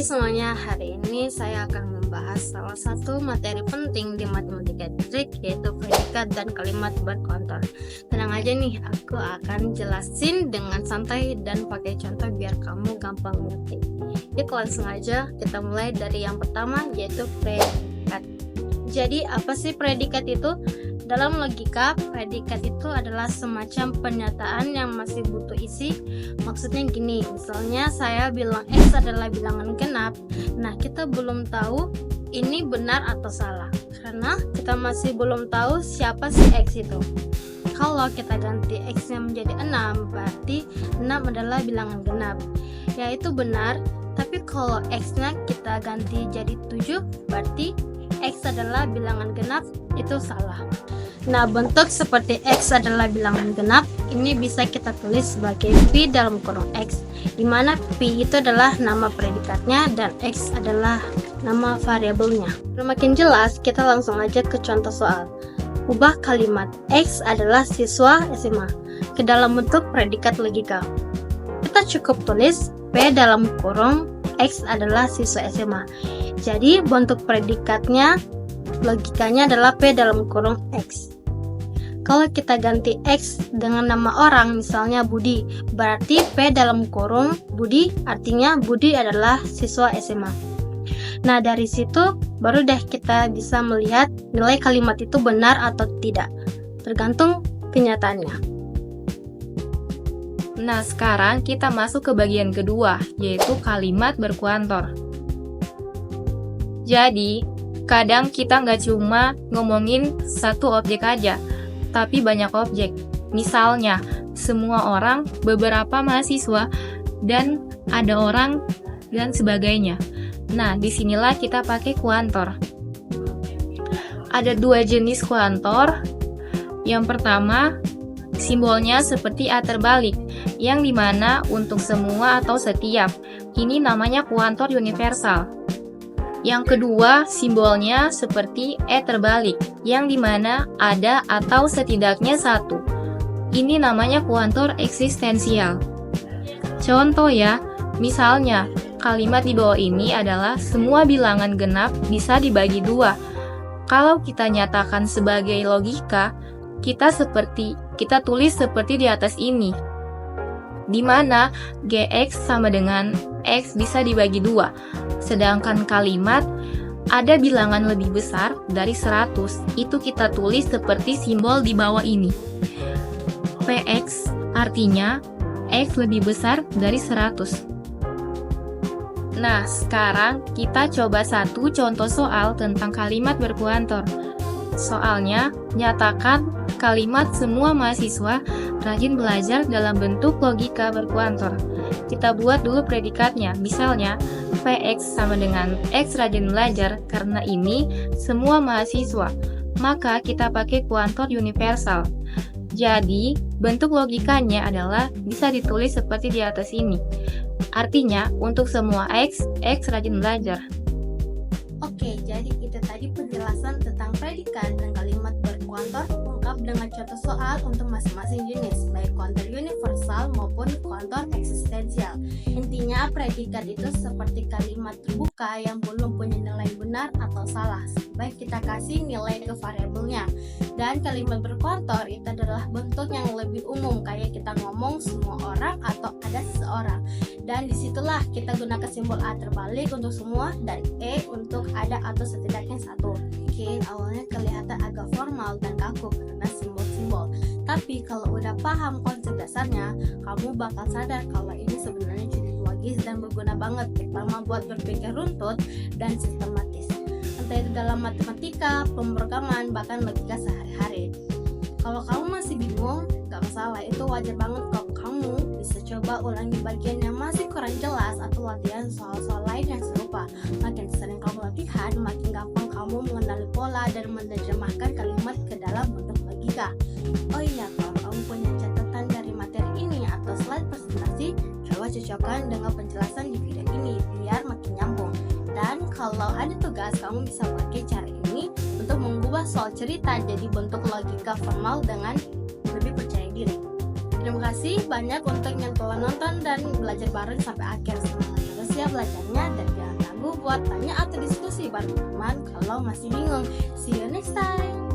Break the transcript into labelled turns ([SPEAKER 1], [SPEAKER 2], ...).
[SPEAKER 1] semuanya, hari ini saya akan membahas salah satu materi penting di matematika trik, yaitu predikat dan kalimat berkontor. Tenang aja nih, aku akan jelasin dengan santai dan pakai contoh biar kamu gampang ngerti. Yuk langsung aja, kita mulai dari yang pertama, yaitu predikat. Jadi apa sih predikat itu? Dalam logika, predikat itu adalah semacam pernyataan yang masih butuh isi. Maksudnya gini, misalnya saya bilang X adalah bilangan genap. Nah, kita belum tahu ini benar atau salah, karena kita masih belum tahu siapa si X itu. Kalau kita ganti X-nya menjadi 6, berarti 6 adalah bilangan genap. Ya, itu benar, tapi kalau X-nya kita ganti jadi 7, berarti X adalah bilangan genap, itu salah. Nah, bentuk seperti X adalah bilangan genap ini bisa kita tulis sebagai P dalam kurung X, di mana P itu adalah nama predikatnya dan X adalah nama variabelnya. Untuk makin jelas, kita langsung aja ke contoh soal. Ubah kalimat X adalah siswa SMA ke dalam bentuk predikat logika. Kita cukup tulis P dalam kurung X adalah siswa SMA. Jadi bentuk predikatnya logikanya adalah P dalam kurung X. Kalau kita ganti X dengan nama orang, misalnya Budi, berarti P dalam kurung Budi artinya Budi adalah siswa SMA. Nah, dari situ baru deh kita bisa melihat nilai kalimat itu benar atau tidak, tergantung kenyataannya.
[SPEAKER 2] Nah, sekarang kita masuk ke bagian kedua, yaitu kalimat berkuantor. Jadi, kadang kita nggak cuma ngomongin satu objek aja, tapi banyak objek. Misalnya, semua orang, beberapa mahasiswa, dan ada orang, dan sebagainya. Nah, disinilah kita pakai kuantor. Ada dua jenis kuantor. Yang pertama, simbolnya seperti A terbalik, yang dimana untuk semua atau setiap. Ini namanya kuantor universal. Yang kedua, simbolnya seperti E terbalik, yang dimana ada atau setidaknya satu. Ini namanya kuantor eksistensial. Contoh ya, misalnya, kalimat di bawah ini adalah semua bilangan genap bisa dibagi dua. Kalau kita nyatakan sebagai logika, kita tulis seperti di atas ini, di mana Gx sama dengan X bisa dibagi dua. Sedangkan kalimat ada bilangan lebih besar dari 100, itu kita tulis seperti simbol di bawah ini. Px artinya X lebih besar dari 100. Nah, sekarang kita coba satu contoh soal tentang kalimat berkuantor. Soalnya, nyatakan kalimat semua mahasiswa rajin belajar dalam bentuk logika berkuantor. Kita buat dulu predikatnya, misalnya Px sama dengan X rajin belajar, karena ini semua mahasiswa, maka kita pakai kuantor universal. Jadi, bentuk logikanya adalah bisa ditulis seperti di atas ini. Artinya, untuk semua X rajin belajar.
[SPEAKER 1] Oke, jadi itu tadi penjelasan tentang predikat dan kalimat berkuantor lengkap dengan contoh soal untuk masing-masing jenis, baik kuantor universal maupun kuantor eksistensial. Intinya, predikat itu seperti kalimat terbuka yang belum punya nilai benar atau salah, baik kita kasih nilai ke variabelnya. Dan kalimat berkuantor itu adalah bentuk yang lebih umum, kayak kita ngomong semua orang atau ada seseorang. Dan disitulah kita gunakan simbol A terbalik untuk semua dan E untuk ada atau setidaknya satu. Mungkin awalnya kelihatan agak formal dan kaku karena simbol-simbol, tapi kalau udah paham konsep dasarnya, kamu bakal sadar kalau ini sebenarnya cukup logis dan berguna banget, terutama buat berpikir runtut dan sistematis, entah itu dalam matematika, pemrograman, bahkan logika sehari-hari. Kalau kamu masih bingung, gak masalah, itu wajar banget kok. Kamu bisa coba ulangi bagian yang masih kurang jelas atau latihan soal-soal lain yang serupa. Makin sering kamu latihan, makin gampang kamu mengenali pola dan menerjemahkan kalimat ke dalam bentuk logika. Oh iya, kalau kamu punya catatan dari materi ini atau slide presentasi, coba cocokkan dengan penjelasan di video ini biar makin nyambung. Dan kalau ada tugas, kamu bisa pakai cara ini untuk mengubah soal cerita jadi bentuk logika formal dengan lebih percaya diri. Terima kasih banyak untuk yang telah nonton dan belajar bareng sampai akhir. Semangat terus ya belajarnya dan jangan buat tanya atau diskusi bareng teman kalau masih bingung. See you next time.